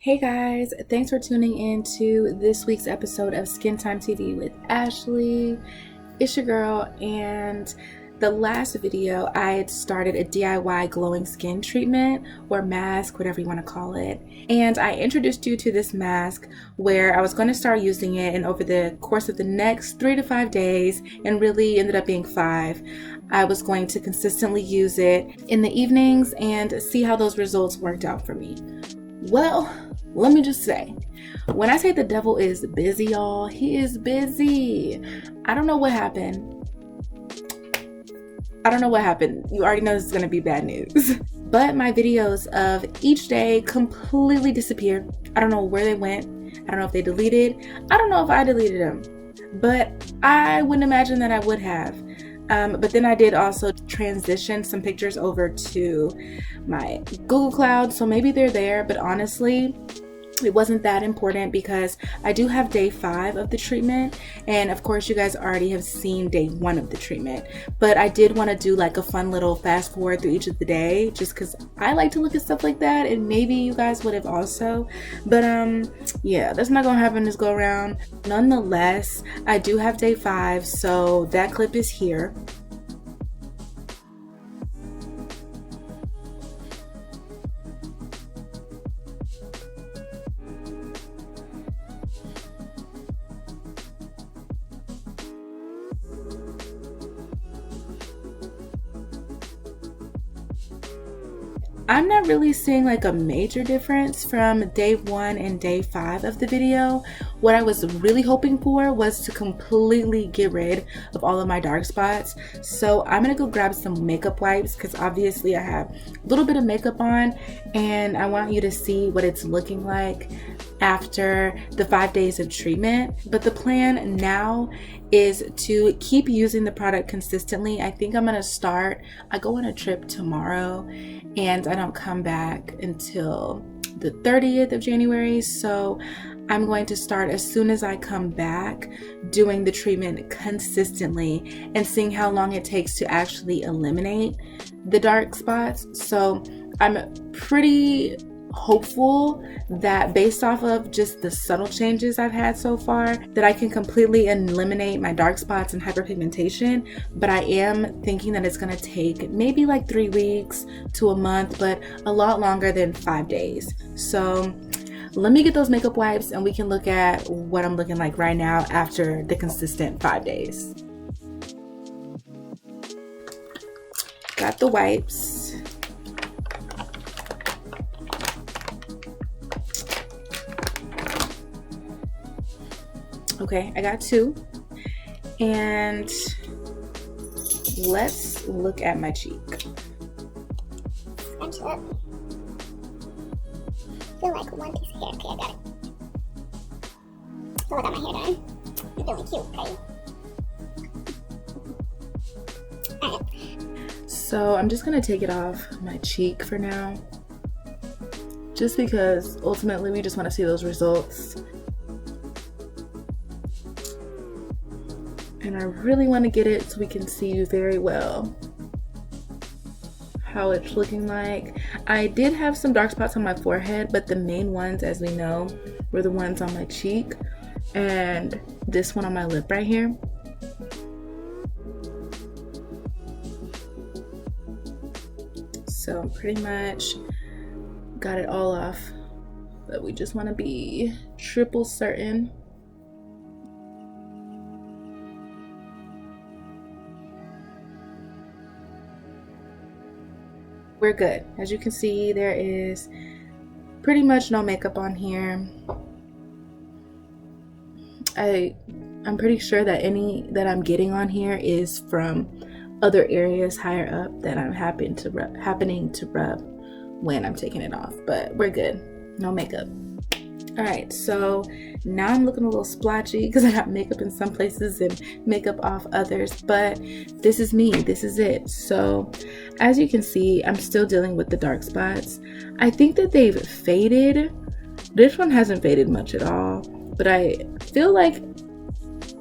Hey guys, thanks for tuning in to this week's episode of Skin Time TV with Ashley. It's your girl, and the last video I had started a DIY glowing skin treatment or mask, whatever you want to call it. And I introduced you to this mask where I was going to start using it, and over the course of the next 3 to 5 days, and really ended up being 5, I was going to consistently use it in the evenings and see how those results worked out for me. Well, let me just say, when I say the devil is busy, y'all, he is busy. I don't know what happened. You already know this is going to be bad news. But my videos of each day completely disappeared. I don't know where they went. I don't know if they deleted. I don't know if I deleted them. But I wouldn't imagine that I would have. But then I did also transition some pictures over to my Google Cloud, so maybe they're there, but honestly, it wasn't that important because I do have day 5 of the treatment, and of course you guys already have seen day 1 of the treatment, but I did want to do like a fun little fast forward through each of the day just because I like to look at stuff like that, and maybe you guys would have also. But yeah, that's not gonna happen this go around. Nonetheless, I do have day 5, so that clip is here. I'm not really seeing like a major difference from day 1 and day 5 of the video. What I was really hoping for was to completely get rid of all of my dark spots. So I'm gonna go grab some makeup wipes because obviously I have a little bit of makeup on, and I want you to see what it's looking like after the 5 days of treatment. But the plan now is to keep using the product consistently. I think I'm gonna start, I go on a trip tomorrow and I don't come back until the 30th of January, so I'm going to start as soon as I come back doing the treatment consistently and seeing how long it takes to actually eliminate the dark spots. So I'm pretty hopeful that based off of just the subtle changes I've had so far that I can completely eliminate my dark spots and hyperpigmentation, but I am thinking that it's going to take maybe like 3 weeks to a month, but a lot longer than 5 days. So let me get those makeup wipes and we can look at what I'm looking like right now after the consistent 5 days. Got the wipes. Okay, I got 2, and let's look at my cheek. Scrunch up. Feel like one piece of hair. Okay, I got it. So I got my hair done. You're doing cute, okay? Alright. So I'm just gonna take it off my cheek for now, just because ultimately we just want to see those results. And I really want to get it so we can see very well how it's looking like. I did have some dark spots on my forehead, but the main ones, as we know, were the ones on my cheek and this one on my lip right here. So pretty much got it all off, but we just want to be triple certain. We're good. As you can see, there is pretty much no makeup on here. I'm pretty sure that any that I'm getting on here is from other areas higher up that I'm happening to rub when I'm taking it off, but we're good. No makeup. All right, so now I'm looking a little splotchy because I got makeup in some places and makeup off others, but this is me, this is it. So as you can see, I'm still dealing with the dark spots. I think that they've faded. This one hasn't faded much at all, but I feel like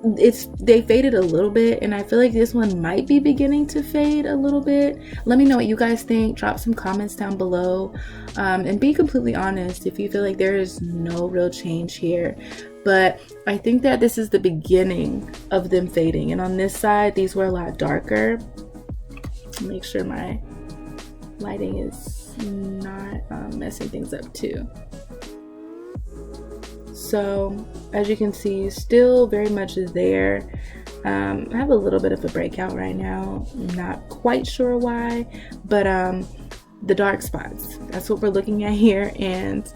they faded a little bit, and I feel like this one might be beginning to fade a little bit. Let me know what you guys think. Drop some comments down below, and be completely honest if you feel like there is no real change here. But I think that this is the beginning of them fading, and on this side these were a lot darker. Make sure my lighting is not messing things up too. So as you can see, still very much is there. I have a little bit of a breakout right now. I'm not quite sure why, but the dark spots, that's what we're looking at here. And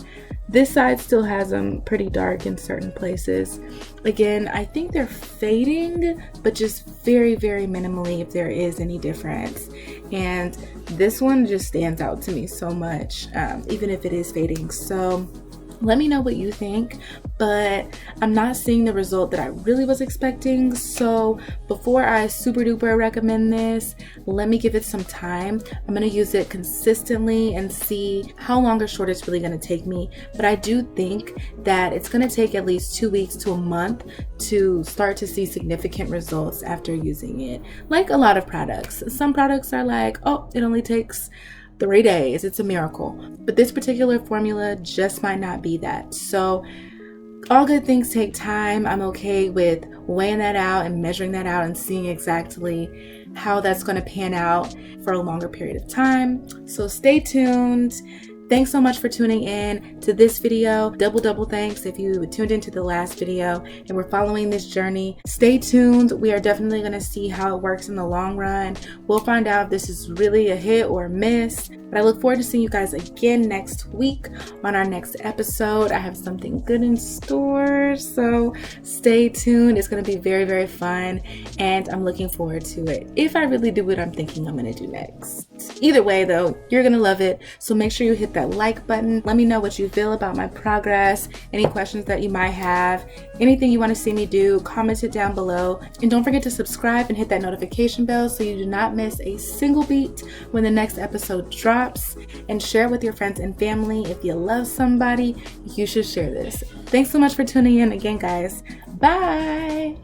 this side still has them pretty dark in certain places. Again, I think they're fading, but just very, very minimally if there is any difference. And this one just stands out to me so much, even if it is fading. So let me know what you think, but I'm not seeing the result that I really was expecting. So before I super duper recommend this, let me give it some time. I'm gonna use it consistently and see how long or short it's really gonna take me. But I do think that it's gonna take at least 2 weeks to a month to start to see significant results after using it. Like a lot of products. Some products are like, oh, it only takes 3 days, it's a miracle. But this particular formula just might not be that. So all good things take time. I'm okay with weighing that out and measuring that out and seeing exactly how that's going to pan out for a longer period of time. So stay tuned. Thanks so much for tuning in to this video. Double thanks if you tuned into the last video and we're following this journey. Stay tuned. We are definitely going to see how it works in the long run. We'll find out if this is really a hit or a miss. But I look forward to seeing you guys again next week on our next episode. I have something good in store, so stay tuned. It's going to be very, very fun, and I'm looking forward to it if I really do what I'm thinking I'm going to do next. Either way though, you're going to love it, so make sure you hit that like button. Let me know what you feel about my progress, any questions that you might have, anything you want to see me do, comment it down below. And don't forget to subscribe and hit that notification bell so you do not miss a single beat when the next episode drops. And share it with your friends and family. If you love somebody, you should share this. Thanks so much for tuning in again, guys. Bye.